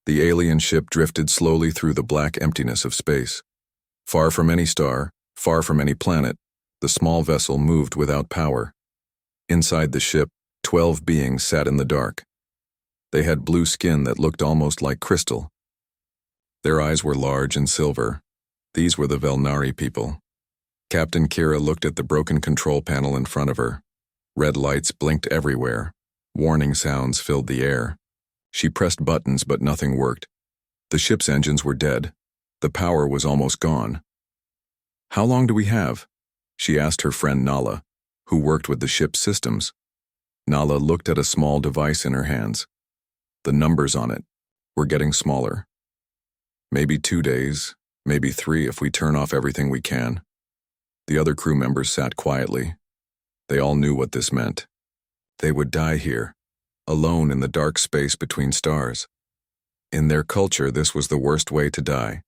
The alien ship drifted slowly through the black emptiness of space. Far from any star, far from any planet, the small vessel moved without power. Inside the ship, 12 beings sat in the dark. They had blue skin that looked almost like crystal. Their eyes were large and silver. These were the Velnari people. Captain Kira looked at the broken control panel in front of her. Red lights blinked everywhere. Warning sounds filled the air. She pressed buttons, but nothing worked. The ship's engines were dead. The power was almost gone. "How long do we have?" she asked her friend Nala, who worked with the ship's systems. Nala looked at a small device in her hands. The numbers on it were getting smaller. "Maybe 2 days, maybe 3 if we turn off everything we can." The other crew members sat quietly. They all knew what this meant. They would die here, alone in the dark space between stars. In their culture, this was the worst way to die.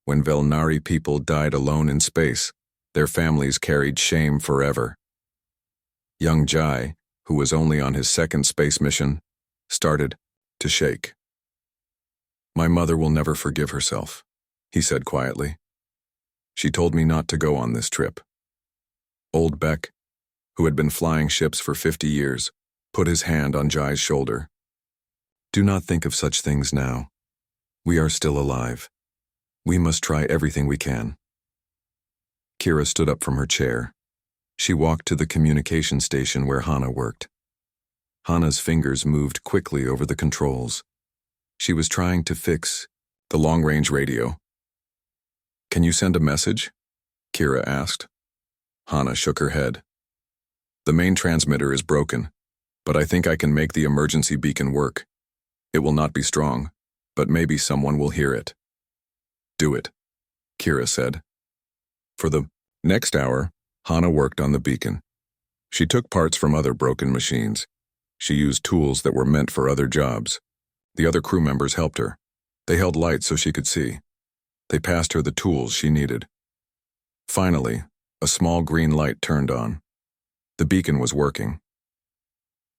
When Velnari people died alone in space, their families carried shame forever. Young Jai, who was only on his second space mission, started to shake. "My mother will never forgive herself," he said quietly. "She told me not to go on this trip." Old Beck, who had been flying ships for 50 years, put his hand on Jai's shoulder. "Do not think of such things now. We are still alive. We must try everything we can." Kira stood up from her chair. She walked to the communication station where Hana worked. Hana's fingers moved quickly over the controls. She was trying to fix the long-range radio. "Can you send a message?" Kira asked. Hana shook her head. "The main transmitter is broken, but I think I can make the emergency beacon work. It will not be strong, but maybe someone will hear it." "Do it," Kira said. For the next hour, Hana worked on the beacon. She took parts from other broken machines. She used tools that were meant for other jobs. The other crew members helped her. They held lights so she could see. They passed her the tools she needed. Finally, a small green light turned on. The beacon was working.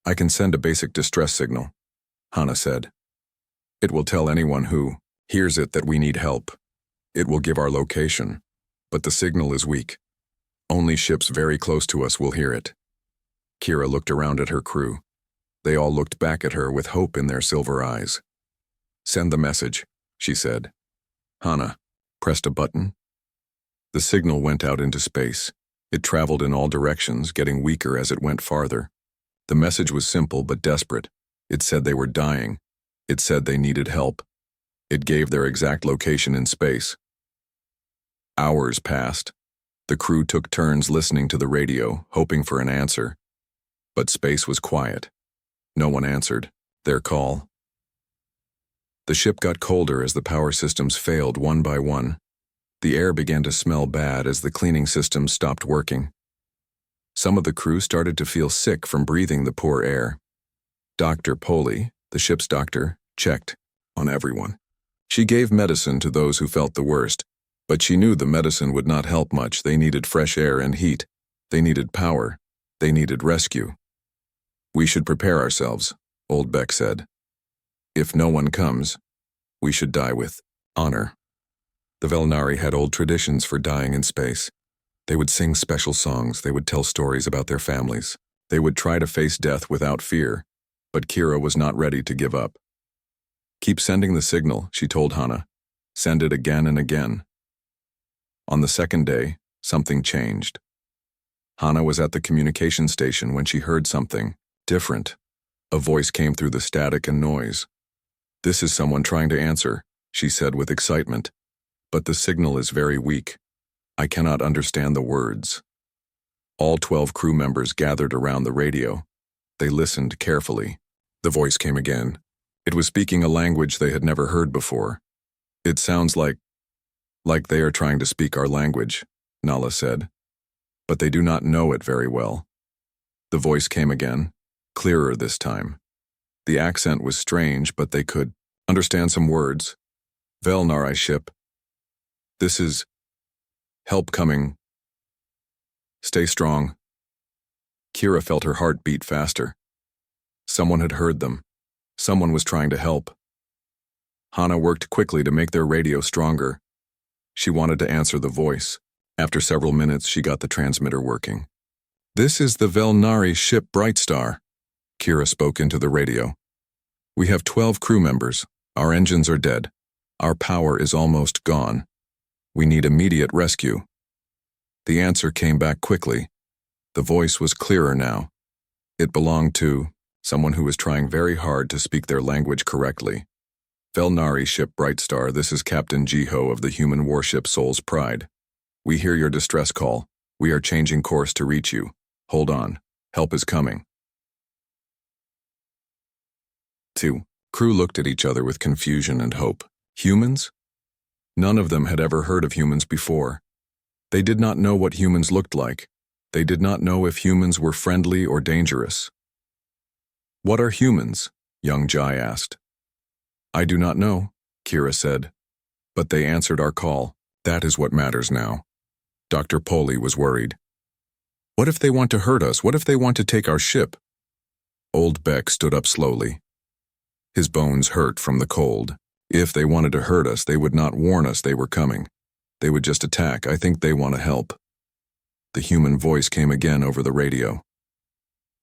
"I can send a basic distress signal," Hana said. "It will tell anyone who hears it that we need help. It will give our location, but the signal is weak. Only ships very close to us will hear it." Kira looked around at her crew. They all looked back at her with hope in their silver eyes. "Send the message," she said. Hana pressed a button. The signal went out into space. It traveled in all directions, getting weaker as it went farther. The message was simple but desperate. It said they were dying. It said they needed help. It gave their exact location in space. Hours passed. The crew took turns listening to the radio, hoping for an answer. But space was quiet. No one answered their call. The ship got colder as the power systems failed one by one. The air began to smell bad as the cleaning systems stopped working. Some of the crew started to feel sick from breathing the poor air. Dr. Poli, the ship's doctor, checked on everyone. She gave medicine to those who felt the worst, but she knew the medicine would not help much. They needed fresh air and heat. They needed power. They needed rescue. "We should prepare ourselves," Old Beck said. "If no one comes, we should die with honor." The Velnari had old traditions for dying in space. They would sing special songs. They would tell stories about their families. They would try to face death without fear, but Kira was not ready to give up. "Keep sending the signal," she told Hana. "Send it again and again." On the second day, something changed. Hana was at the communication station when she heard something different. A voice came through the static and noise. "This is someone trying to answer," she said with excitement. "But the signal is very weak. I cannot understand the words." All 12 crew members gathered around the radio. They listened carefully. The voice came again. It was speaking a language they had never heard before. "It sounds like they are trying to speak our language," Nala said. "But they do not know it very well." The voice came again, clearer this time. The accent was strange, but they could understand some words. "Velnari ship. This is help coming. Stay strong." Kira felt her heart beat faster. Someone had heard them. Someone was trying to help. Hana worked quickly to make their radio stronger. She wanted to answer the voice. After several minutes, she got the transmitter working. "This is the Velnari ship Bright Star," Kira spoke into the radio. "We have 12 crew members. Our engines are dead. Our power is almost gone. We need immediate rescue." The answer came back quickly. The voice was clearer now. It belonged to someone who was trying very hard to speak their language correctly. "Velnari ship Bright Star, this is Captain Jiho of the human warship Soul's Pride. We hear your distress call. We are changing course to reach you. Hold on. Help is coming." 2. Crew looked at each other with confusion and hope. Humans? None of them had ever heard of humans before. They did not know what humans looked like. They did not know if humans were friendly or dangerous. "What are humans?" young Jai asked. "I do not know," Kira said. "But they answered our call. That is what matters now." Dr. Poli was worried. "What if they want to hurt us? What if they want to take our ship?" Old Beck stood up slowly. His bones hurt from the cold. "If they wanted to hurt us, they would not warn us they were coming. They would just attack. I think they want to help." The human voice came again over the radio.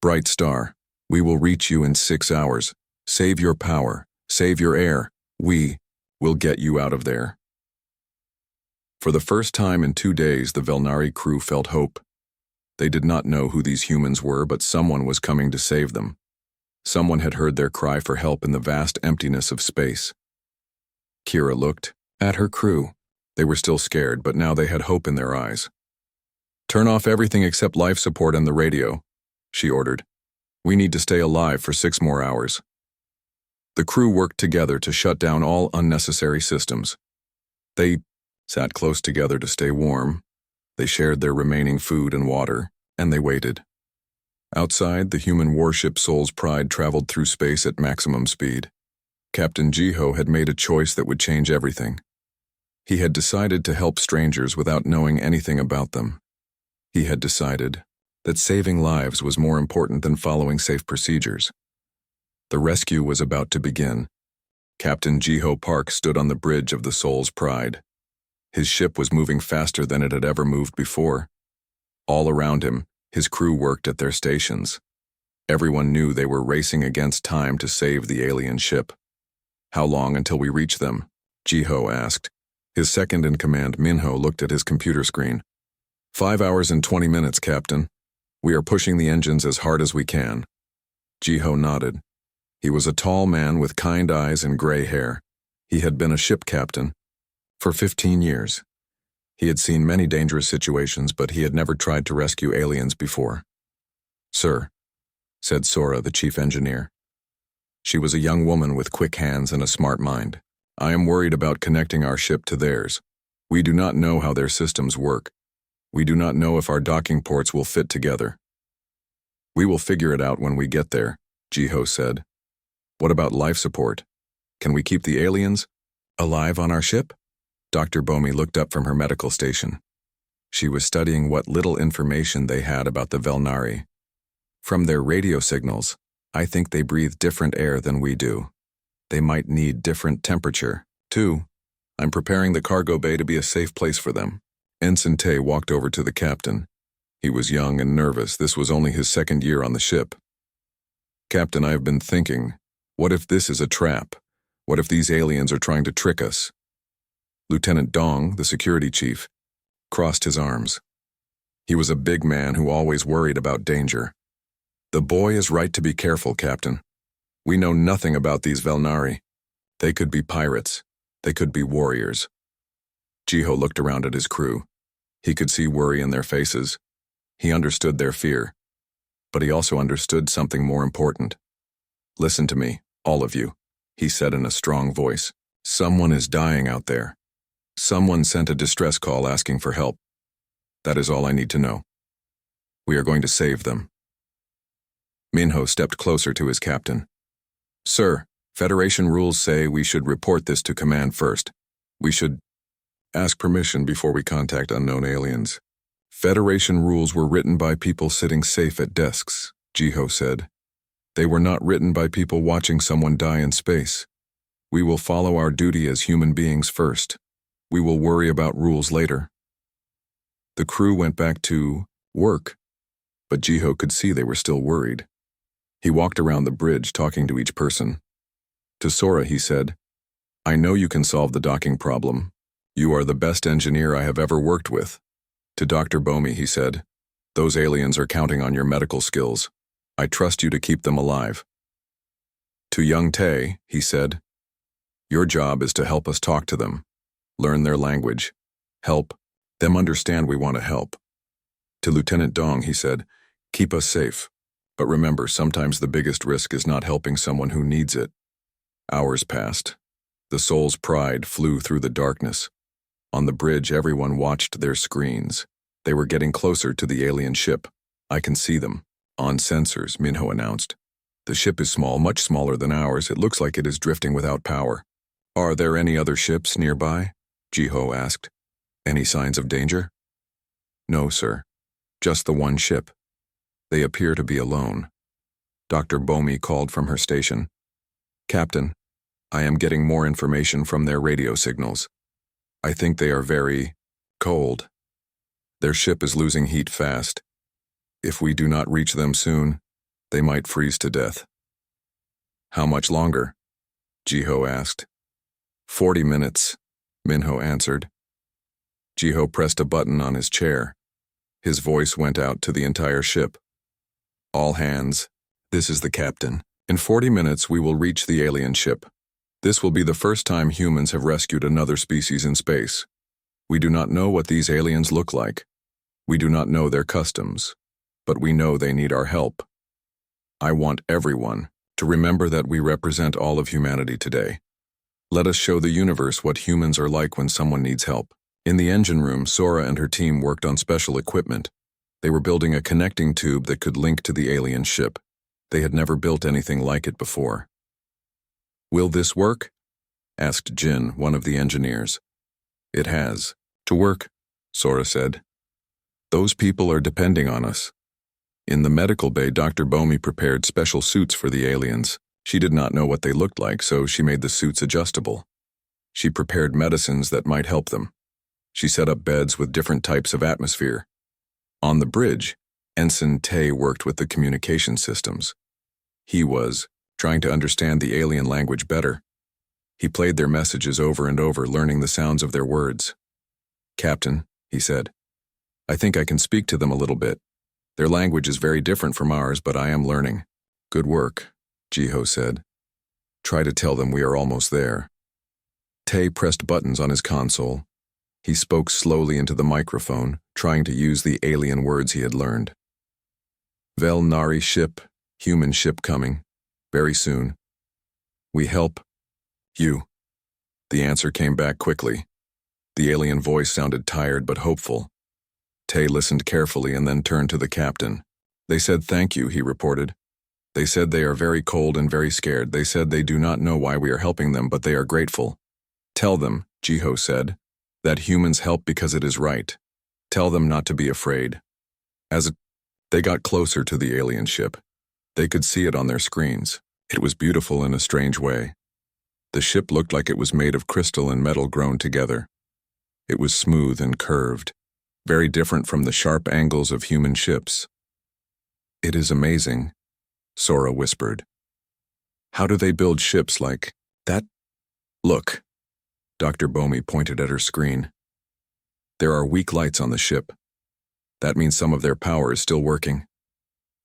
"Bright Star, we will reach you in 6 hours. Save your power. Save your air. We will get you out of there." For the first time in 2 days, the Velnari crew felt hope. They did not know who these humans were, but someone was coming to save them. Someone had heard their cry for help in the vast emptiness of space. Kira looked at her crew. They were still scared, but now they had hope in their eyes. "Turn off everything except life support and the radio," she ordered. "We need to stay alive for 6 more hours." The crew worked together to shut down all unnecessary systems. They sat close together to stay warm. They shared their remaining food and water, and they waited. Outside, the human warship Soul's Pride traveled through space at maximum speed. Captain Jiho had made a choice that would change everything. He had decided to help strangers without knowing anything about them. He had decided that saving lives was more important than following safe procedures. The rescue was about to begin. Captain Jiho Park stood on the bridge of the Soul's Pride. His ship was moving faster than it had ever moved before. All around him, his crew worked at their stations. Everyone knew they were racing against time to save the alien ship. "How long until we reach them?" Jiho asked. His second-in-command, Minho, looked at his computer screen. 5 hours and 20 minutes, Captain. We are pushing the engines as hard as we can." Jiho nodded. He was a tall man with kind eyes and gray hair. He had been a ship captain for 15 years. He had seen many dangerous situations, but he had never tried to rescue aliens before. "Sir," said Sora, the chief engineer. She was a young woman with quick hands and a smart mind. "I am worried about connecting our ship to theirs. We do not know how their systems work. We do not know if our docking ports will fit together." "We will figure it out when we get there," Jiho said. "What about life support? Can we keep the aliens alive on our ship?" Dr. Bomi looked up from her medical station. She was studying what little information they had about the Velnari. "From their radio signals, I think they breathe different air than we do. They might need different temperature, too. I'm preparing the cargo bay to be a safe place for them." Ensign Tay walked over to the captain. He was young and nervous. This was only his 2nd year on the ship. "Captain, I have been thinking, what if this is a trap? What if these aliens are trying to trick us?" Lieutenant Dong, the security chief, crossed his arms. He was a big man who always worried about danger. "The boy is right to be careful, Captain. We know nothing about these Velnari. They could be pirates. They could be warriors." Jiho looked around at his crew. He could see worry in their faces. He understood their fear. But he also understood something more important. "Listen to me, all of you," he said in a strong voice. "Someone is dying out there. Someone sent a distress call asking for help. That is all I need to know. We are going to save them." Minho stepped closer to his captain. "Sir, Federation rules say we should report this to command first. We should ask permission before we contact unknown aliens." "Federation rules were written by people sitting safe at desks," Jiho said. "They were not written by people watching someone die in space. We will follow our duty as human beings first. We will worry about rules later. The crew went back to work, but Jiho could see they were still worried. He walked around the bridge talking to each person. To Sora he said, "I know you can solve the docking problem. You are the best engineer I have ever worked with." To Dr. Bomi he said, "Those aliens are counting on your medical skills. I trust you to keep them alive." To young Tay he said, "Your job is to help us talk to them, learn their language, help them understand we want to help." To Lieutenant Dong he said, "Keep us safe. But remember, sometimes the biggest risk is not helping someone who needs it." Hours passed. The Soul's Pride flew through the darkness. On the bridge, everyone watched their screens. They were getting closer to the alien ship. "I can see them. On sensors," Minho announced. "The ship is small, much smaller than ours. It looks like it is drifting without power." "Are there any other ships nearby?" Jiho asked. "Any signs of danger?" "No, sir. Just the one ship. They appear to be alone." Dr. Bomi called from her station. "Captain, I am getting more information from their radio signals. I think they are very cold. Their ship is losing heat fast. If we do not reach them soon, they might freeze to death." "How much longer?" Jiho asked. 40 minutes, Minho answered. Jiho pressed a button on his chair. His voice went out to the entire ship. "All hands, this is the captain. In 40 minutes we will reach the alien ship. This will be the first time humans have rescued another species in space. We do not know what these aliens look like. We do not know their customs, but we know they need our help. I want everyone to remember that we represent all of humanity today. Let us show the universe what humans are like when someone needs help." In the engine room, Sora and her team worked on special equipment. They were building a connecting tube that could link to the alien ship. They had never built anything like it before. "Will this work?" asked Jin, one of the engineers. "It has. To work," Sora said. "Those people are depending on us." In the medical bay, Dr. Bomi prepared special suits for the aliens. She did not know what they looked like, so she made the suits adjustable. She prepared medicines that might help them. She set up beds with different types of atmosphere. On the bridge, Ensign Tay worked with the communication systems. He was trying to understand the alien language better. He played their messages over and over, learning the sounds of their words. "Captain," he said, "I think I can speak to them a little bit. Their language is very different from ours, but I am learning." "Good work," Jiho said. "Try to tell them we are almost there." Tay pressed buttons on his console. He spoke slowly into the microphone, trying to use the alien words he had learned. "Vel Nari ship, human ship coming. Very soon. We help you." The answer came back quickly. The alien voice sounded tired but hopeful. Tay listened carefully and then turned to the captain. "They said thank you," he reported. "They said they are very cold and very scared. They said they do not know why we are helping them, but they are grateful." "Tell them," Jiho said, "that humans help because it is right. Tell them not to be afraid." They got closer to the alien ship. They could see it on their screens. It was beautiful in a strange way. The ship looked like it was made of crystal and metal grown together. It was smooth and curved, very different from the sharp angles of human ships. "It is amazing," Sora whispered. "How do they build ships like that?" "Look." Dr. Bomi pointed at her screen. "There are weak lights on the ship. That means some of their power is still working."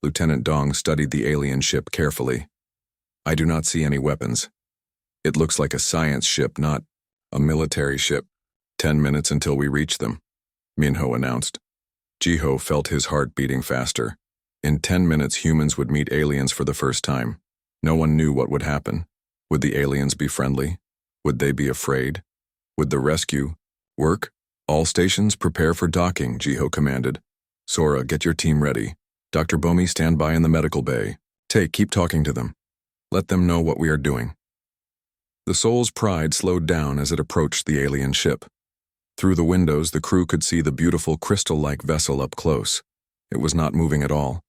Lieutenant Dong studied the alien ship carefully. "I do not see any weapons. It looks like a science ship, not a military ship." 10 minutes until we reach them," Minho announced. Jiho felt his heart beating faster. In 10 minutes, humans would meet aliens for the first time. No one knew what would happen. Would the aliens be friendly? Would they be afraid? Would the rescue work? "All stations prepare for docking," Jiho commanded. "Sora, get your team ready. Dr. Bomi, stand by in the medical bay. Tay, keep talking to them. Let them know what we are doing." The Soul's Pride slowed down as it approached the alien ship. Through the windows, the crew could see the beautiful crystal-like vessel up close. It was not moving at all.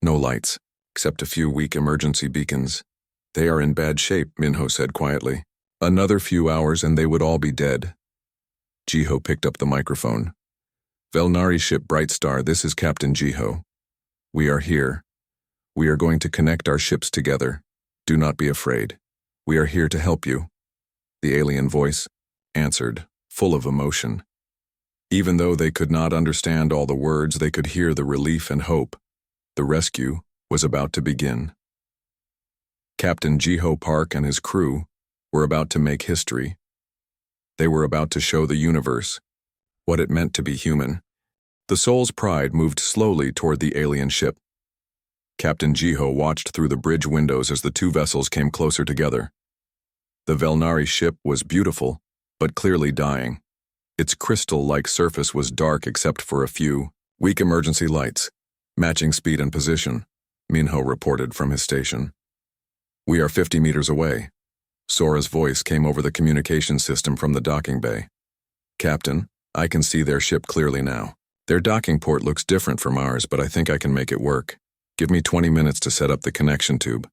No lights, except a few weak emergency beacons. "They are in bad shape," Minho said quietly. Another few hours and they would all be dead. Jiho picked up the microphone. Velnari ship Bright Star, this is Captain Jiho. We are here. We are going to connect our ships together. Do not be afraid. We are here to help you. The alien voice answered, full of emotion. Even though they could not understand all the words, they could hear the relief and hope. The rescue was about to begin. Captain Jiho Park and his crew were about to make history. They were about to show the universe what it meant to be human. The Soul's Pride moved slowly toward the alien ship. Captain Jiho watched through the bridge windows as the two vessels came closer together. The Velnari ship was beautiful, but clearly dying. Its crystal-like surface was dark except for a few weak emergency lights, matching speed and position, Minho reported from his station. We are 50 meters away. Sora's voice came over the communication system from the docking bay. Captain, I can see their ship clearly now. Their docking port looks different from ours, but I think I can make it work. Give me 20 minutes to set up the connection tube.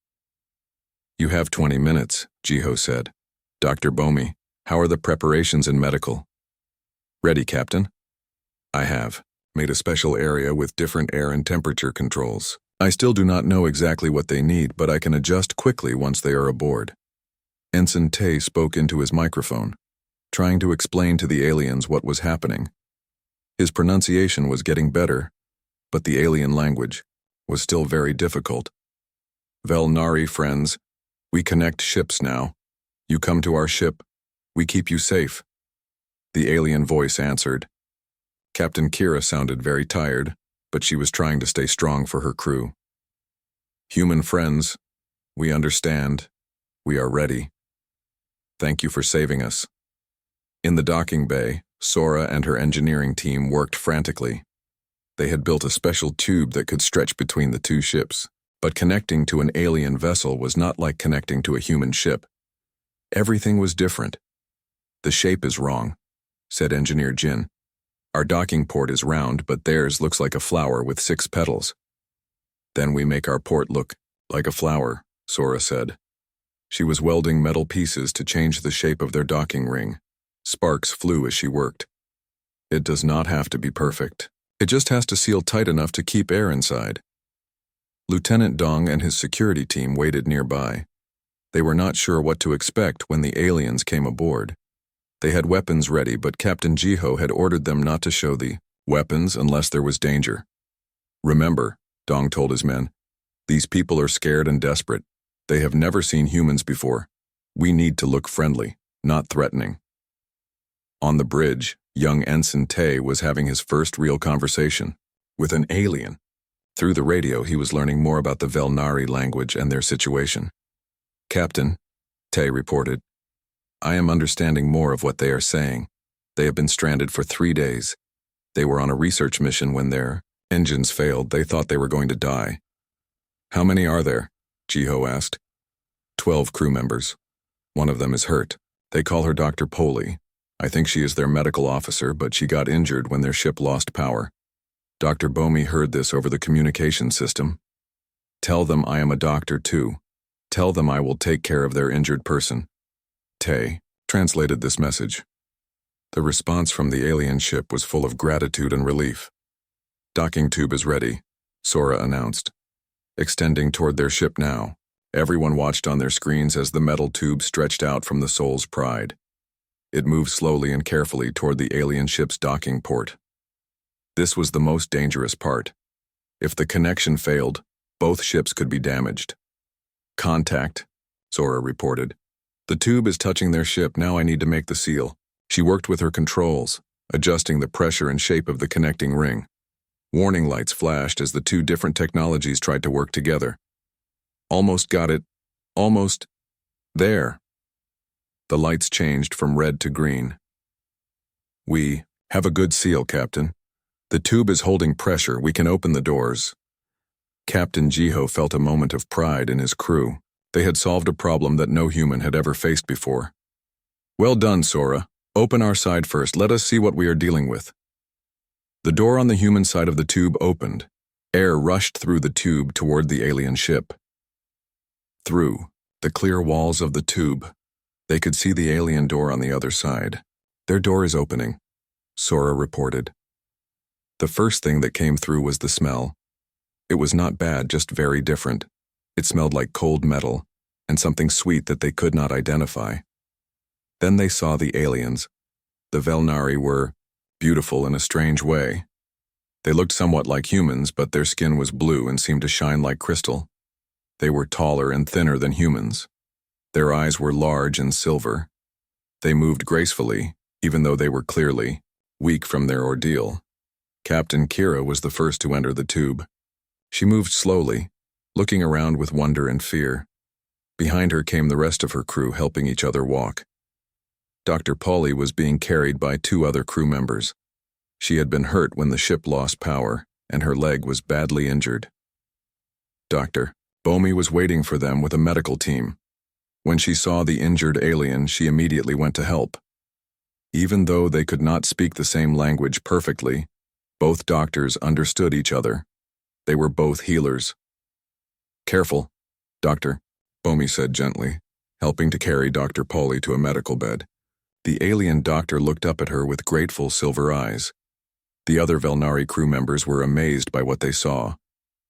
You have 20 minutes, Jiho said. Dr. Bomi, how are the preparations in medical? Ready, Captain? I have made a special area with different air and temperature controls. I still do not know exactly what they need, but I can adjust quickly once they are aboard. Ensign Tay spoke into his microphone, trying to explain to the aliens what was happening. His pronunciation was getting better, but the alien language was still very difficult. Velnari friends, we connect ships now. You come to our ship, we keep you safe. The alien voice answered. Captain Kira sounded very tired, but she was trying to stay strong for her crew. Human friends, we understand. We are ready. Thank you for saving us. In the docking bay, Sora and her engineering team worked frantically. They had built a special tube that could stretch between the two ships, but connecting to an alien vessel was not like connecting to a human ship. Everything was different. The shape is wrong, said Engineer Jin. Our docking port is round, but theirs looks like a flower with 6 petals. Then we make our port look like a flower, Sora said. She was welding metal pieces to change the shape of their docking ring. Sparks flew as she worked. It does not have to be perfect. It just has to seal tight enough to keep air inside. Lieutenant Dong and his security team waited nearby. They were not sure what to expect when the aliens came aboard. They had weapons ready, but Captain Jiho had ordered them not to show the weapons unless there was danger. Remember, Dong told his men, these people are scared and desperate. They have never seen humans before. We need to look friendly, not threatening. On the bridge, young Ensign Tay was having his first real conversation with an alien. Through the radio, he was learning more about the Velnari language and their situation. Captain, Tay reported, I am understanding more of what they are saying. They have been stranded for 3 days. They were on a research mission when their engines failed. They thought they were going to die. How many are there? Jiho asked. 12 crew members. One of them is hurt. They call her Dr. Poli. I think she is their medical officer, but she got injured when their ship lost power. Dr. Bomi heard this over the communication system. Tell them I am a doctor too. Tell them I will take care of their injured person. Tay translated this message. The response from the alien ship was full of gratitude and relief. Docking tube is ready, Sora announced. Extending toward their ship now, everyone watched on their screens as the metal tube stretched out from the Soul's Pride. It moved slowly and carefully toward the alien ship's docking port. This was the most dangerous part. If the connection failed, both ships could be damaged. Contact, Sora reported. The tube is touching their ship. Now I need to make the seal. She worked with her controls, adjusting the pressure and shape of the connecting ring. Warning lights flashed as the two different technologies tried to work together. Almost got it. Almost. There. The lights changed from red to green. We have a good seal, Captain. The tube is holding pressure. We can open the doors. Captain Jiho felt a moment of pride in his crew. They had solved a problem that no human had ever faced before. Well done, Sora. Open our side first. Let us see what we are dealing with. The door on the human side of the tube opened. Air rushed through the tube toward the alien ship. Through the clear walls of the tube, They could see the alien door on the other side. Their door is opening, Sora reported. The first thing that came through was the smell. It was not bad, just very different. It smelled like cold metal, and something sweet that they could not identify. Then they saw the aliens. The Velnari were beautiful in a strange way. They looked somewhat like humans, but their skin was blue and seemed to shine like crystal. They were taller and thinner than humans. Their eyes were large and silver. They moved gracefully, even though they were clearly weak from their ordeal. Captain Kira was the first to enter the tube. She moved slowly, looking around with wonder and fear. Behind her came the rest of her crew, helping each other walk. Dr. Polly was being carried by 2 other crew members. She had been hurt when the ship lost power, and her leg was badly injured. Dr. Bomi was waiting for them with a medical team. When she saw the injured alien, she immediately went to help. Even though they could not speak the same language perfectly, both doctors understood each other. They were both healers. "Careful, Doctor," Bomi said gently, helping to carry Dr. Polly to a medical bed. The alien doctor looked up at her with grateful silver eyes. The other Velnari crew members were amazed by what they saw.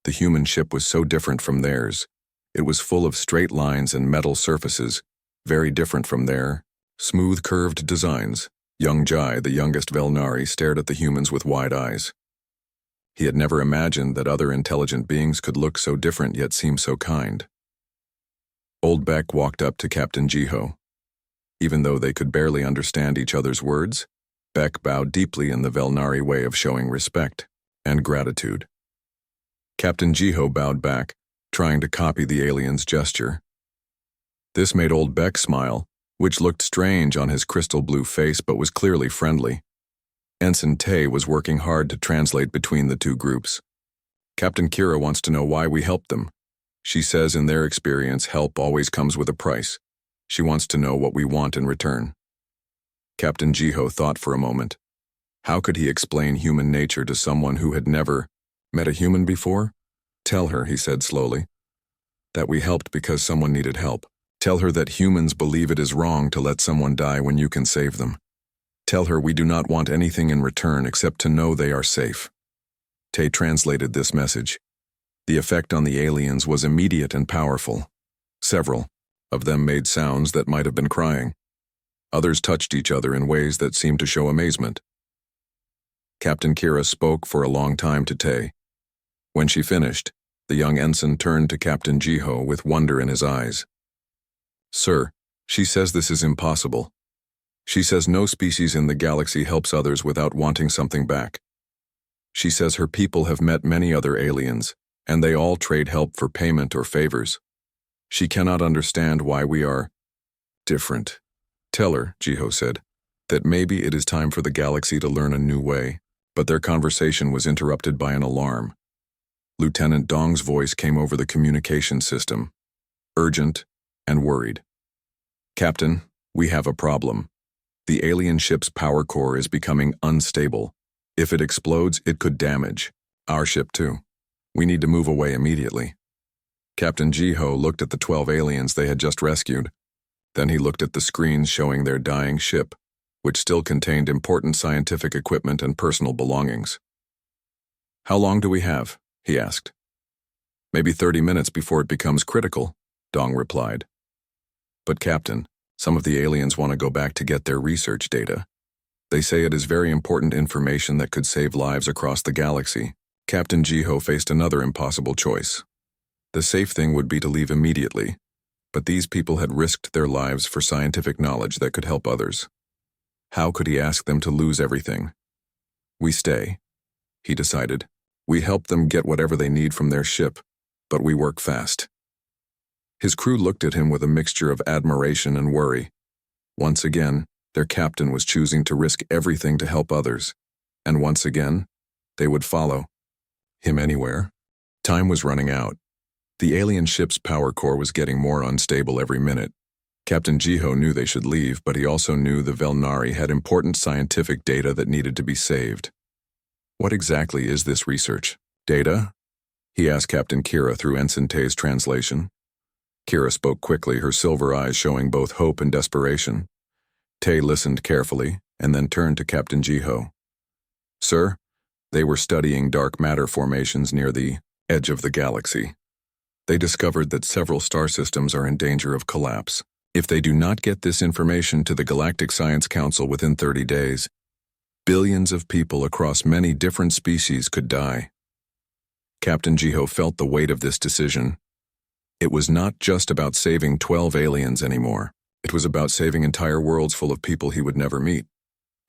The human ship was so different from theirs. It was full of straight lines and metal surfaces, very different from their smooth curved designs. Young Jai, the youngest Velnari, stared at the humans with wide eyes. He had never imagined that other intelligent beings could look so different yet seem so kind. Old Beck walked up to Captain Jiho. Even though they could barely understand each other's words, Beck bowed deeply in the Velnari way of showing respect and gratitude. Captain Jiho bowed back, trying to copy the alien's gesture. This made Old Beck smile, which looked strange on his crystal blue face but was clearly friendly. Ensign Tay was working hard to translate between the 2 groups. "Captain Kira wants to know why we helped them. She says in their experience, help always comes with a price. She wants to know what we want in return." Captain Jiho thought for a moment. How could he explain human nature to someone who had never met a human before? "Tell her," he said slowly, "that we helped because someone needed help. Tell her that humans believe it is wrong to let someone die when you can save them. Tell her we do not want anything in return except to know they are safe." Tay translated this message. The effect on the aliens was immediate and powerful. Several of them made sounds that might have been crying. Others touched each other in ways that seemed to show amazement. Captain Kira spoke for a long time to Tay. When she finished, the young ensign turned to Captain Jiho with wonder in his eyes. "Sir, she says this is impossible. She says no species in the galaxy helps others without wanting something back. She says her people have met many other aliens, and they all trade help for payment or favors. She cannot understand why we are different. Tell her," Jiho said, "that maybe it is time for the galaxy to learn a new way." But their conversation was interrupted by an alarm. Lieutenant Dong's voice came over the communication system, urgent and worried. "Captain, we have a problem. The alien ship's power core is becoming unstable. If it explodes, it could damage our ship too. We need to move away immediately." Captain Jiho looked at the 12 aliens they had just rescued. Then he looked at the screens showing their dying ship, which still contained important scientific equipment and personal belongings. "How long do we have?" he asked. "Maybe 30 minutes before it becomes critical," Dong replied. "But Captain, some of the aliens want to go back to get their research data. They say it is very important information that could save lives across the galaxy." Captain Jiho faced another impossible choice. The safe thing would be to leave immediately, but these people had risked their lives for scientific knowledge that could help others. How could he ask them to lose everything? "We stay," he decided. "We help them get whatever they need from their ship, but we work fast." His crew looked at him with a mixture of admiration and worry. Once again, their captain was choosing to risk everything to help others, and once again, they would follow him anywhere. Time was running out. The alien ship's power core was getting more unstable every minute. Captain Jiho knew they should leave, but he also knew the Velnari had important scientific data that needed to be saved. "What exactly is this research? Data?" he asked Captain Kira through Ensign Tay's translation. Kira spoke quickly, her silver eyes showing both hope and desperation. Tay listened carefully, and then turned to Captain Jiho. Sir, they were studying dark matter formations near the edge of the galaxy. They discovered that several star systems are in danger of collapse. If they do not get this information to the Galactic Science Council within 30 days, billions of people across many different species could die. Captain Jiho felt the weight of this decision. It was not just about saving 12 aliens anymore. It was about saving entire worlds full of people he would never meet.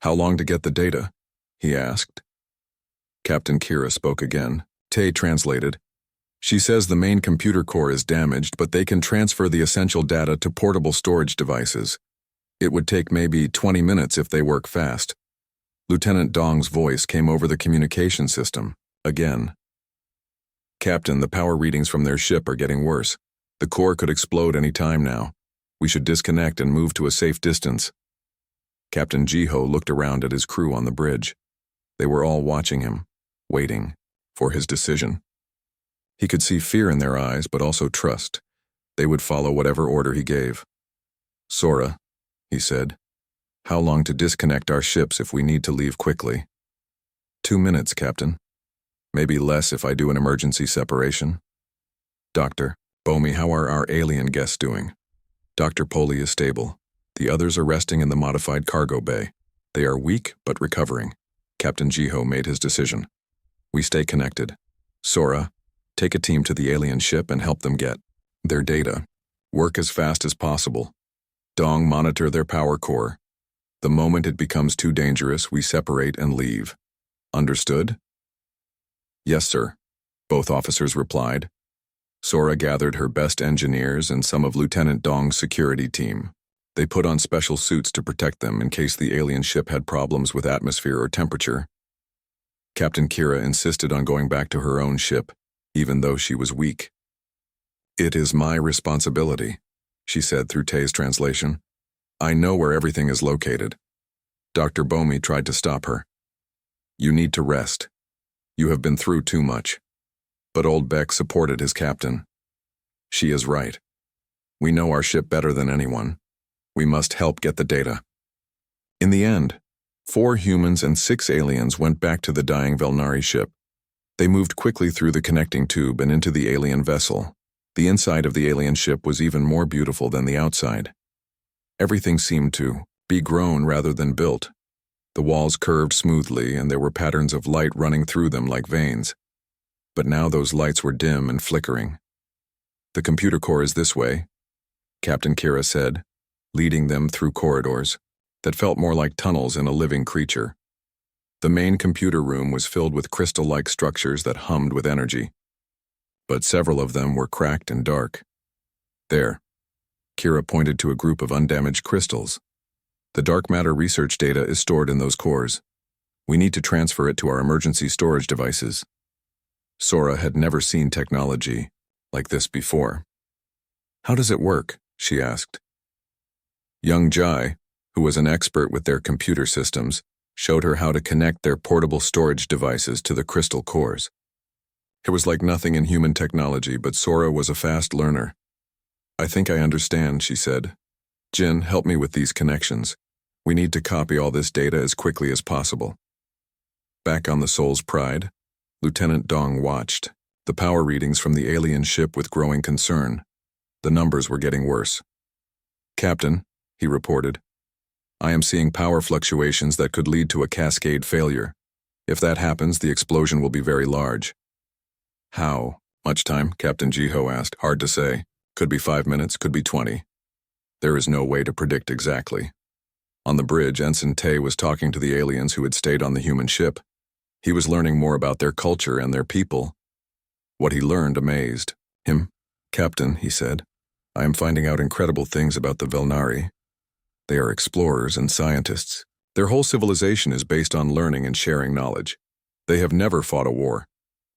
How long to get the data? He asked. Captain Kira spoke again. Tay translated. She says the main computer core is damaged, but they can transfer the essential data to portable storage devices. It would take maybe 20 minutes if they work fast. Lieutenant Dong's voice came over the communication system. Again. Captain, the power readings from their ship are getting worse. The core could explode any time now. We should disconnect and move to a safe distance. Captain Jiho looked around at his crew on the bridge. They were all watching him, waiting for his decision. He could see fear in their eyes, but also trust. They would follow whatever order he gave. Sora, he said, how long to disconnect our ships if we need to leave quickly? 2 minutes, Captain. Maybe less if I do an emergency separation. Doctor, Bomi, how are our alien guests doing? Dr. Poli is stable. The others are resting in the modified cargo bay. They are weak, but recovering. Captain Jiho made his decision. We stay connected. Sora, take a team to the alien ship and help them get their data. Work as fast as possible. Dong, monitor their power core. The moment it becomes too dangerous, we separate and leave. Understood? Yes, sir, both officers replied. Sora gathered her best engineers and some of Lieutenant Dong's security team. They put on special suits to protect them in case the alien ship had problems with atmosphere or temperature. Captain Kira insisted on going back to her own ship, even though she was weak. It is my responsibility, she said through Tay's translation. I know where everything is located. Dr. Bomi tried to stop her. You need to rest. You have been through too much. But Old Beck supported his captain. She is right. We know our ship better than anyone. We must help get the data. In the end, 4 humans and 6 aliens went back to the dying Velnari ship. They moved quickly through the connecting tube and into the alien vessel. The inside of the alien ship was even more beautiful than the outside. Everything seemed to be grown rather than built. The walls curved smoothly, and there were patterns of light running through them like veins. But now those lights were dim and flickering. The computer core is this way, Captain Kira said, leading them through corridors that felt more like tunnels in a living creature. The main computer room was filled with crystal-like structures that hummed with energy. But several of them were cracked and dark. There, Kira pointed to a group of undamaged crystals. The dark matter research data is stored in those cores. We need to transfer it to our emergency storage devices. Sora had never seen technology like this before. How does it work? She asked. Young Jai, who was an expert with their computer systems, showed her how to connect their portable storage devices to the crystal cores. It was like nothing in human technology, but Sora was a fast learner. I think I understand, she said. Jin, help me with these connections. We need to copy all this data as quickly as possible. Back on the Soul's Pride, Lieutenant Dong watched the power readings from the alien ship with growing concern. The numbers were getting worse. Captain, he reported, I am seeing power fluctuations that could lead to a cascade failure. If that happens, the explosion will be very large. How much time? Captain Jiho asked. Hard to say. Could be 5 minutes, could be 20. There is no way to predict exactly. On the bridge, Ensign Tay was talking to the aliens who had stayed on the human ship. He was learning more about their culture and their people. What he learned amazed him. Captain, he said, I am finding out incredible things about the Velnari. They are explorers and scientists. Their whole civilization is based on learning and sharing knowledge. They have never fought a war.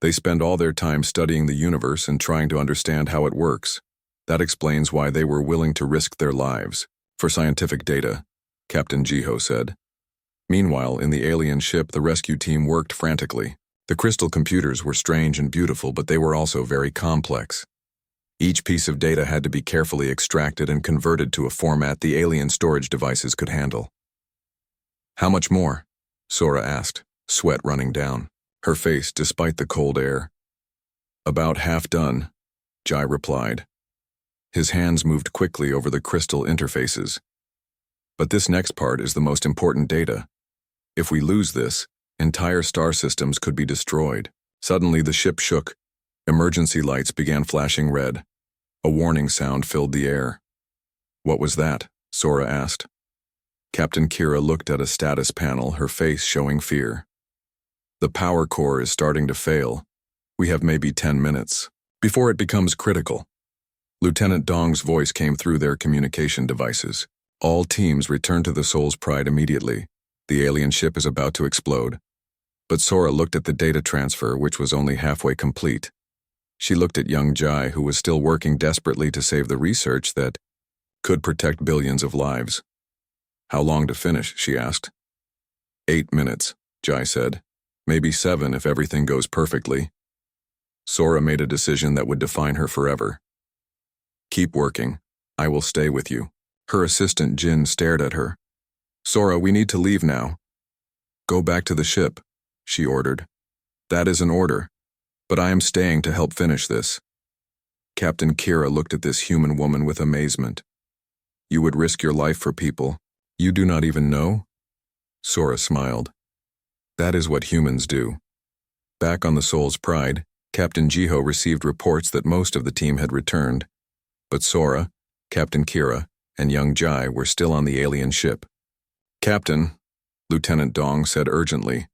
They spend all their time studying the universe and trying to understand how it works. That explains why they were willing to risk their lives for scientific data, Captain Jiho said. Meanwhile, in the alien ship, the rescue team worked frantically. The crystal computers were strange and beautiful, but they were also very complex. Each piece of data had to be carefully extracted and converted to a format the alien storage devices could handle. "How much more?" Sora asked, sweat running down her face despite the cold air. "About half done," Jai replied. His hands moved quickly over the crystal interfaces. "But this next part is the most important data. If we lose this, entire star systems could be destroyed." Suddenly the ship shook. Emergency lights began flashing red. A warning sound filled the air. "What was that?" Sora asked. Captain Kira looked at a status panel, her face showing fear. "The power core is starting to fail. We have maybe 10 minutes before it becomes critical." Lieutenant Dong's voice came through their communication devices. "All teams return to the Soul's Pride immediately. The alien ship is about to explode." But Sora looked at the data transfer, which was only halfway complete. She looked at young Jai, who was still working desperately to save the research that could protect billions of lives. "How long to finish?" she asked. 8 minutes, Jai said. "Maybe 7 if everything goes perfectly." Sora made a decision that would define her forever. "Keep working. I will stay with you." Her assistant Jin stared at her. "Sora, we need to leave now." "Go back to the ship," she ordered. "That is an order, but I am staying to help finish this." Captain Kira looked at this human woman with amazement. "You would risk your life for people you do not even know?" Sora smiled. "That is what humans do." Back on the Soul's Pride, Captain Jiho received reports that most of the team had returned, but Sora, Captain Kira, and young Jai were still on the alien ship. "Captain," Lieutenant Dong said urgently,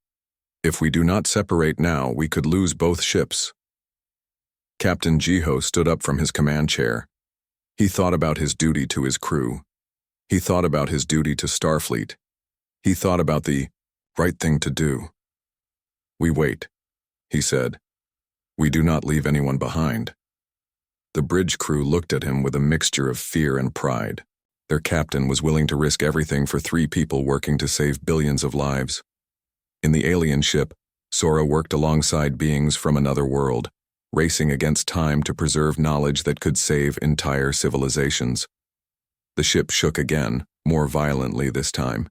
"if we do not separate now, we could lose both ships." Captain Jiho stood up from his command chair. He thought about his duty to his crew. He thought about his duty to Starfleet. He thought about the right thing to do. "We wait," he said. "We do not leave anyone behind." The bridge crew looked at him with a mixture of fear and pride. Their captain was willing to risk everything for 3 people working to save billions of lives. In the alien ship, Sora worked alongside beings from another world, racing against time to preserve knowledge that could save entire civilizations. The ship shook again, more violently this time.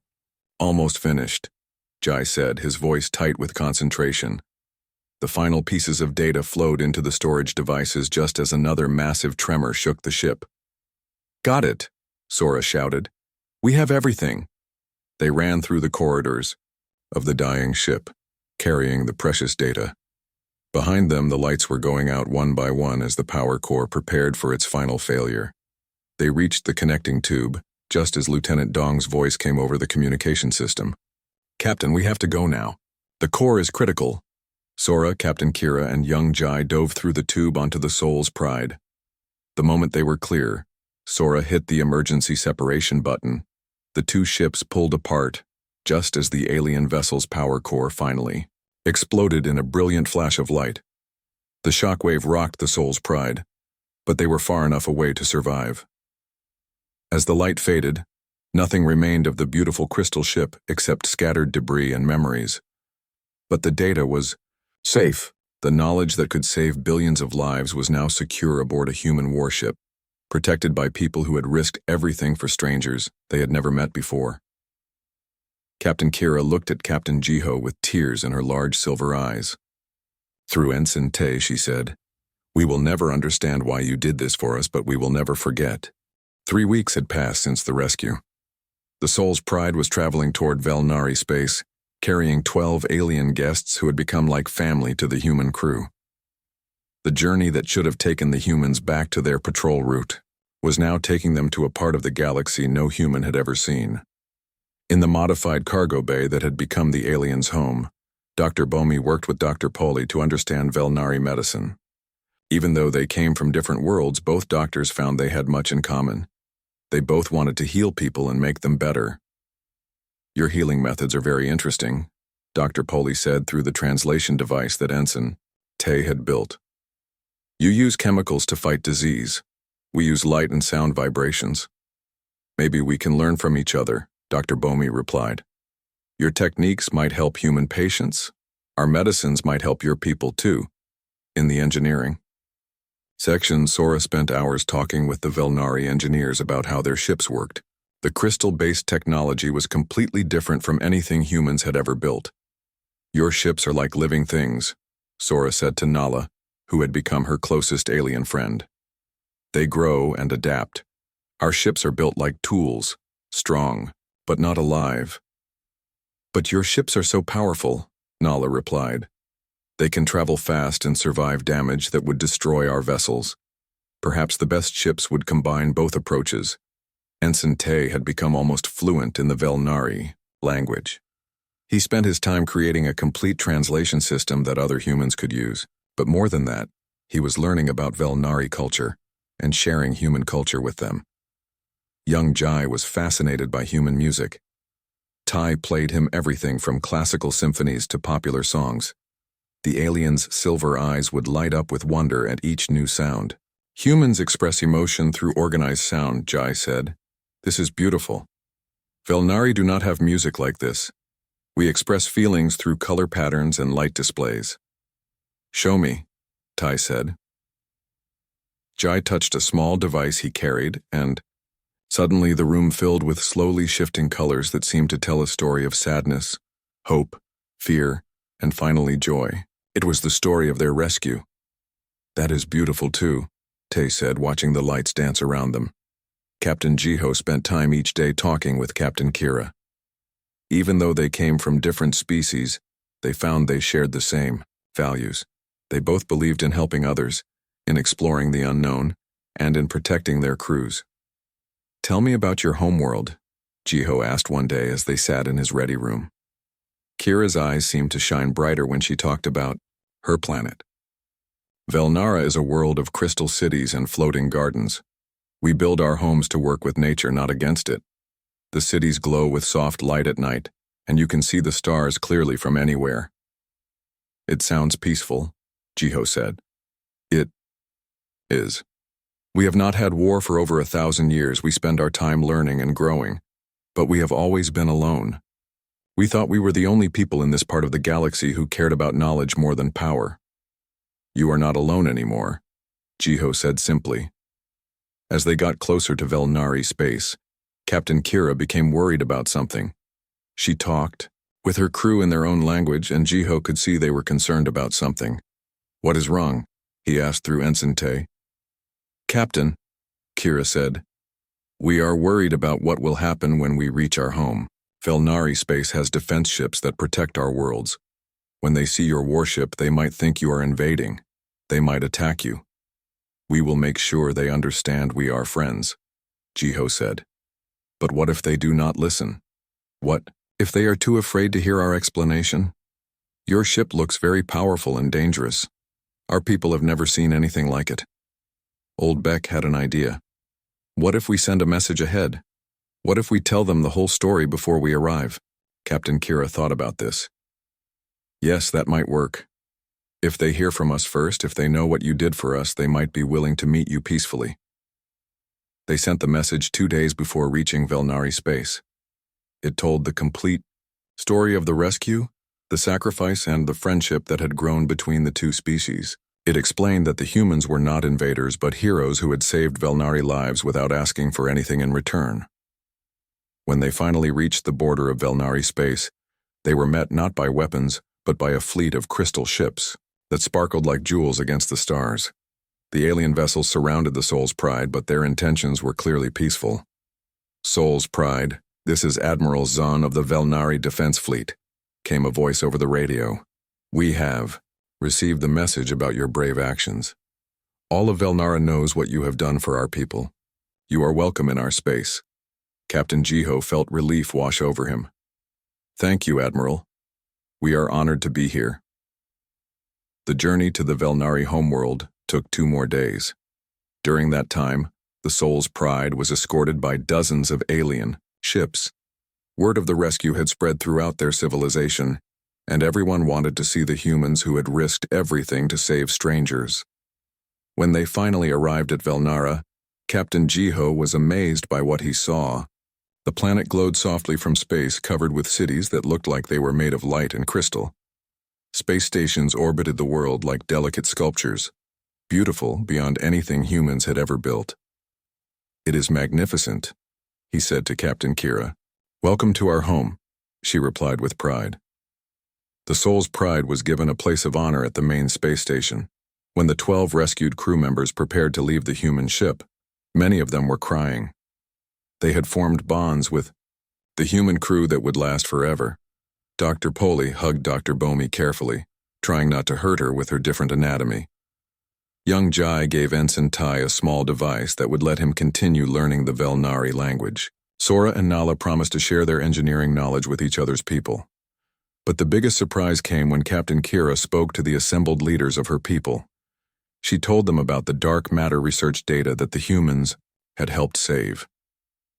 "Almost finished," Jai said, his voice tight with concentration. The final pieces of data flowed into the storage devices just as another massive tremor shook the ship. "Got it," Sora shouted. "We have everything." They ran through the corridors of the dying ship, carrying the precious data. Behind them, the lights were going out one by one as the power core prepared for its final failure. They reached the connecting tube, just as Lieutenant Dong's voice came over the communication system. "Captain, we have to go now. The core is critical." Sora, Captain Kira, and young Jai dove through the tube onto the Soul's Pride. The moment they were clear, Sora hit the emergency separation button. The 2 ships pulled apart, just as the alien vessel's power core finally exploded in a brilliant flash of light. The shockwave rocked the Soul's Pride, but they were far enough away to survive. As the light faded, nothing remained of the beautiful crystal ship except scattered debris and memories. But the data was safe. The knowledge that could save billions of lives was now secure aboard a human warship, protected by people who had risked everything for strangers they had never met before. Captain Kira looked at Captain Jiho with tears in her large silver eyes. "Through Ensign Tay," she said, "we will never understand why you did this for us, but we will never forget." 3 weeks had passed since the rescue. The Soul's Pride was traveling toward Velnari space, carrying 12 alien guests who had become like family to the human crew. The journey that should have taken the humans back to their patrol route was now taking them to a part of the galaxy no human had ever seen. In the modified cargo bay that had become the aliens' home, Dr. Bomi worked with Dr. Poli to understand Velnari medicine. Even though they came from different worlds, both doctors found they had much in common. They both wanted to heal people and make them better. "Your healing methods are very interesting," Dr. Poli said through the translation device that Ensign Tay had built. "You use chemicals to fight disease. We use light and sound vibrations. Maybe we can learn from each other," Dr. Bomi replied. "Your techniques might help human patients. Our medicines might help your people too, in the engineering." Section Sora spent hours talking with the Velnari engineers about how their ships worked. The crystal-based technology was completely different from anything humans had ever built. Your ships are like living things, Sora said to Nala, who had become her closest alien friend. They grow and adapt. Our ships are built like tools, strong, but not alive. But your ships are so powerful, Nala replied. They can travel fast and survive damage that would destroy our vessels. Perhaps the best ships would combine both approaches. Ensign Tay had become almost fluent in the Velnari language. He spent his time creating a complete translation system that other humans could use. But more than that, he was learning about Velnari culture and sharing human culture with them. Young Jai was fascinated by human music. Tai played him everything from classical symphonies to popular songs. The alien's silver eyes would light up with wonder at each new sound. Humans express emotion through organized sound, Jai said. This is beautiful. Velnari do not have music like this. We express feelings through color patterns and light displays. Show me, Tai said. Jai touched a small device he carried, and suddenly the room filled with slowly shifting colors that seemed to tell a story of sadness, hope, fear, and finally joy. It was the story of their rescue. That is beautiful too, Tai said, watching the lights dance around them. Captain Jiho spent time each day talking with Captain Kira. Even though they came from different species, they found they shared the same values. They both believed in helping others, in exploring the unknown, and in protecting their crews. Tell me about your homeworld, Jiho asked one day as they sat in his ready room. Kira's eyes seemed to shine brighter when she talked about her planet. Velnara is a world of crystal cities and floating gardens. We build our homes to work with nature, not against it. The cities glow with soft light at night, and you can see the stars clearly from anywhere. It sounds peaceful, Jiho said. It is. We have not had war for over 1,000 years. We spend our time learning and growing, but we have always been alone. We thought we were the only people in this part of the galaxy who cared about knowledge more than power. You are not alone anymore, Jiho said simply. As they got closer to Velnari space, Captain Kira became worried about something. She talked with her crew in their own language, and Jiho could see they were concerned about something. What is wrong? He asked through Ensign Tay. Captain, Kira said, we are worried about what will happen when we reach our home. Velnari space has defense ships that protect our worlds. When they see your warship, they might think you are invading. They might attack you. We will make sure they understand we are friends, Jiho said. But what if they do not listen? What if they are too afraid to hear our explanation? Your ship looks very powerful and dangerous. Our people have never seen anything like it. Old Beck had an idea. What if we send a message ahead? What if we tell them the whole story before we arrive? Captain Kira thought about this. Yes, that might work. If they hear from us first, if they know what you did for us, they might be willing to meet you peacefully. They sent the message 2 days before reaching Velnari space. It told the complete story of the rescue, the sacrifice, and the friendship that had grown between the two species. It explained that the humans were not invaders but heroes who had saved Velnari lives without asking for anything in return. When they finally reached the border of Velnari space, they were met not by weapons, but by a fleet of crystal ships that sparkled like jewels against the stars. The alien vessels surrounded the Soul's Pride, but their intentions were clearly peaceful. Soul's Pride, this is Admiral Zahn of the Velnari Defense Fleet, came a voice over the radio. We have received the message about your brave actions. All of Velnara knows what you have done for our people. You are welcome in our space. Captain Jiho felt relief wash over him. Thank you, Admiral. We are honored to be here. The journey to the Velnari homeworld took 2 more days. During that time, the Soul's Pride was escorted by dozens of alien ships. Word of the rescue had spread throughout their civilization, and everyone wanted to see the humans who had risked everything to save strangers. When they finally arrived at Velnara, Captain Jiho was amazed by what he saw. The planet glowed softly from space, covered with cities that looked like they were made of light and crystal. Space stations orbited the world like delicate sculptures. beautiful beyond anything humans had ever built. "It is magnificent," he said to Captain Kira. "Welcome to our home," she replied with pride. The Soul's Pride was given a place of honor at the main space station. When the 12 rescued crew members prepared to leave the human ship, many of them were crying. They had formed bonds with the human crew that would last forever. Dr. Polly hugged Dr. Bomi carefully, trying not to hurt her with her different anatomy. Young Jai gave Ensign Tai a small device that would let him continue learning the Velnari language. Sora and Nala promised to share their engineering knowledge with each other's people. But the biggest surprise came when Captain Kira spoke to the assembled leaders of her people. She told them about the dark matter research data that the humans had helped save.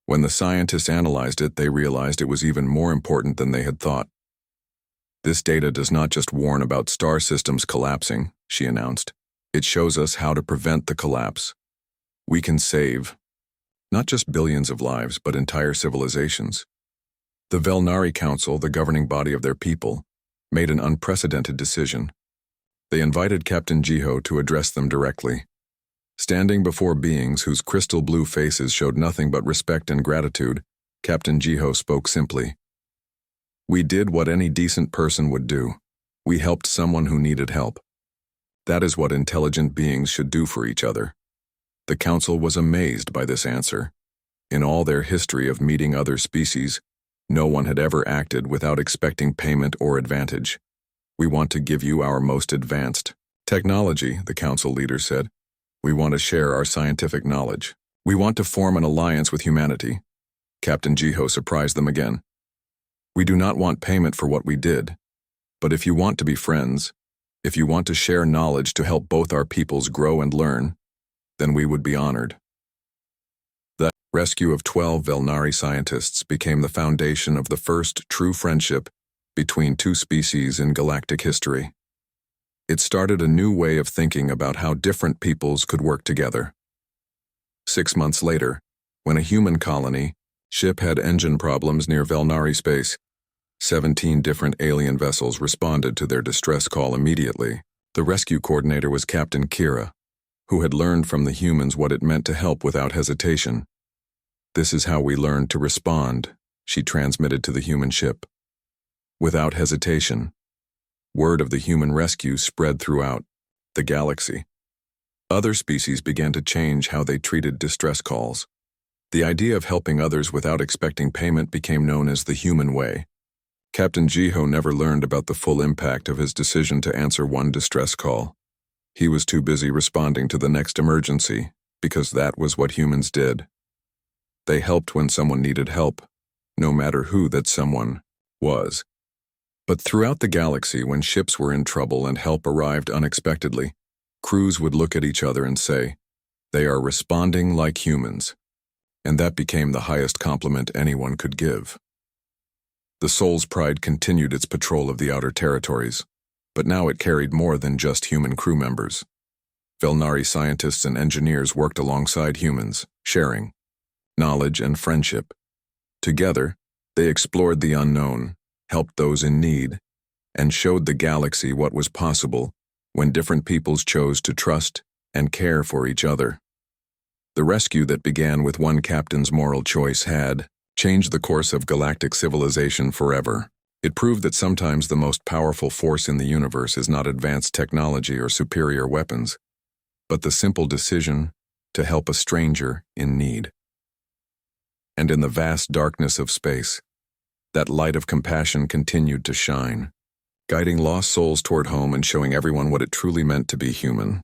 When the scientists analyzed it, they realized it was even more important than they had thought. "This data does not just warn about star systems collapsing," she announced. "It shows us how to prevent the collapse. We can save not just billions of lives, but entire civilizations." The Velnari Council, the governing body of their people, made an unprecedented decision. They invited Captain Jiho to address them directly. Standing before beings whose crystal blue faces showed nothing but respect and gratitude, Captain Jiho spoke simply. "We did what any decent person would do. We helped someone who needed help. That is what intelligent beings should do for each other." The council was amazed by this answer. In all their history of meeting other species, no one had ever acted without expecting payment or advantage. "We want to give you our most advanced technology," the council leader said. "We want to share our scientific knowledge. We want to form an alliance with humanity." Captain Jiho surprised them again. "We do not want payment for what we did. But if you want to be friends, if you want to share knowledge to help both our peoples grow and learn, then we would be honored." The rescue of 12 Velnari scientists became the foundation of the first true friendship between two species in galactic history. It started a new way of thinking about how different peoples could work together. 6 months later, when a human colony ship had engine problems near Velnari space, 17 different alien vessels responded to their distress call immediately. The rescue coordinator was Captain Kira, who had learned from the humans what it meant to help without hesitation. "This is how we learned to respond," she transmitted to the human ship. Without hesitation. Word of the human rescue spread throughout the galaxy. Other species began to change how they treated distress calls. The idea of helping others without expecting payment became known as the human way. Captain Jiho never learned about the full impact of his decision to answer one distress call. He was too busy responding to the next emergency, because that was what humans did. They helped when someone needed help, no matter who that someone was. But throughout the galaxy, when ships were in trouble and help arrived unexpectedly, crews would look at each other and say, "They are responding like humans." And that became the highest compliment anyone could give. The Soul's Pride continued its patrol of the outer territories, but now it carried more than just human crew members. Velnari scientists and engineers worked alongside humans, sharing knowledge and friendship. Together, they explored the unknown, helped those in need, and showed the galaxy what was possible when different peoples chose to trust and care for each other. The rescue that began with one captain's moral choice had changed the course of galactic civilization forever. It proved that sometimes the most powerful force in the universe is not advanced technology or superior weapons, but the simple decision to help a stranger in need. And in the vast darkness of space, that light of compassion continued to shine, guiding lost souls toward home and showing everyone what it truly meant to be human.